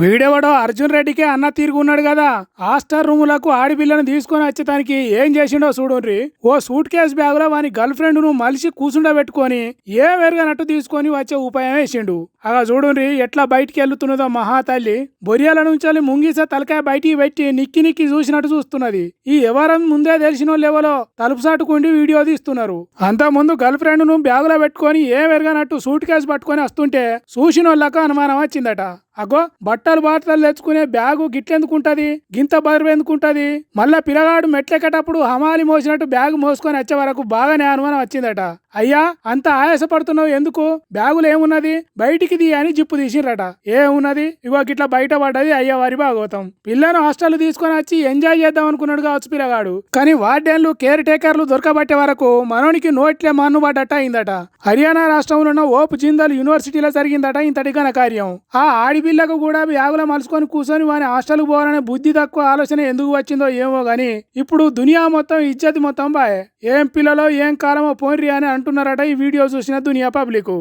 వీడెవడో అర్జున్ రెడ్డికే అన్న తిరుగున్నాడు కదా. హాస్టల్ రూములకు ఆడిపిల్లను తీసుకొని వచ్చేదానికి ఏం చేసిండో చూడుండ్రి. ఓ సూట్ కేసు బ్యాగ్ లో వాని గర్ల్ ఫ్రెండ్ ను మలిసి కూసుండబెట్టుకొని ఏం వెరగనట్టు తీసుకొని వచ్చే ఉపాయం వేసిండు. అలా చూడుండ్రి ఎట్లా బయటికి వెళ్తున్నదో మహాతల్లి. బొరియల నుంచి ముంగిస తలకాయ బయటికి పెట్టి నిక్కి నిక్కి చూసినట్టు చూస్తున్నది. ఈ ఎవరం ముందే తెలిసిన లెవలో తలుపు సాటుకుండి వీడియో తీస్తున్నారు. అంత ముందు గర్ల్ ఫ్రెండ్ ను బ్యాగులో పెట్టుకొని ఏం వెరగనట్టు సూట్ కేసు పట్టుకొని వస్తుంటే చూసిన వాళ్ళకు అనుమానం వచ్చిందట. అగో బట్టలు తెచ్చుకునే బ్యాగు గిట్లెందుకుంటది, గింత బరువు ఎందుకుంటది, మళ్ళా పిల్లగాడు మెట్లెక్కేటప్పుడు హమాలి మోసినట్టు బ్యాగు మోసుకొని వచ్చే వరకు బాగానే అనుమానం వచ్చిందట. అయ్యా అంత ఆయాసపడుతున్నావు ఎందుకు, బ్యాగులు ఏమున్నది బయటికి తీ అని జిప్పు తీసిరట. ఏమున్నది ఇగో గిట్లా బయట పడ్డది అయ్యవారి భాగవతం. పిల్లను హాస్టల్ తీసుకొని వచ్చి ఎంజాయ్ చేద్దాం అనుకున్నాడు కావచ్చు పిల్లగాడు. కానీ వార్డెన్లు కేర్ టేకర్లు దొరకబట్టే వరకు మనోనికి నోట్లే మన్నుబడ్డట్ట అయిందట. హర్యానా రాష్ట్రంలో ఉన్న ఓప్ జిందల్ యూనివర్సిటీలో జరిగిందట ఇంతటి ఘన కార్యం. ఆ ఆడిపిల్లకు కూడా బ్యాగులో మలుసుకొని కూర్చొని వాని హాస్టల్కు పోవాలనే బుద్ధి తక్కువ ఆలోచన ఎందుకు వచ్చిందో ఏమో గాని ఇప్పుడు దునియా మొత్తం ఇజ్జత్ మొత్తం బాయ్. ఏం పిల్లలో ఏం కాలమో పోన్రి అని అంటున్నారట ఈ వీడియో చూసిన దునియా పబ్లిక్.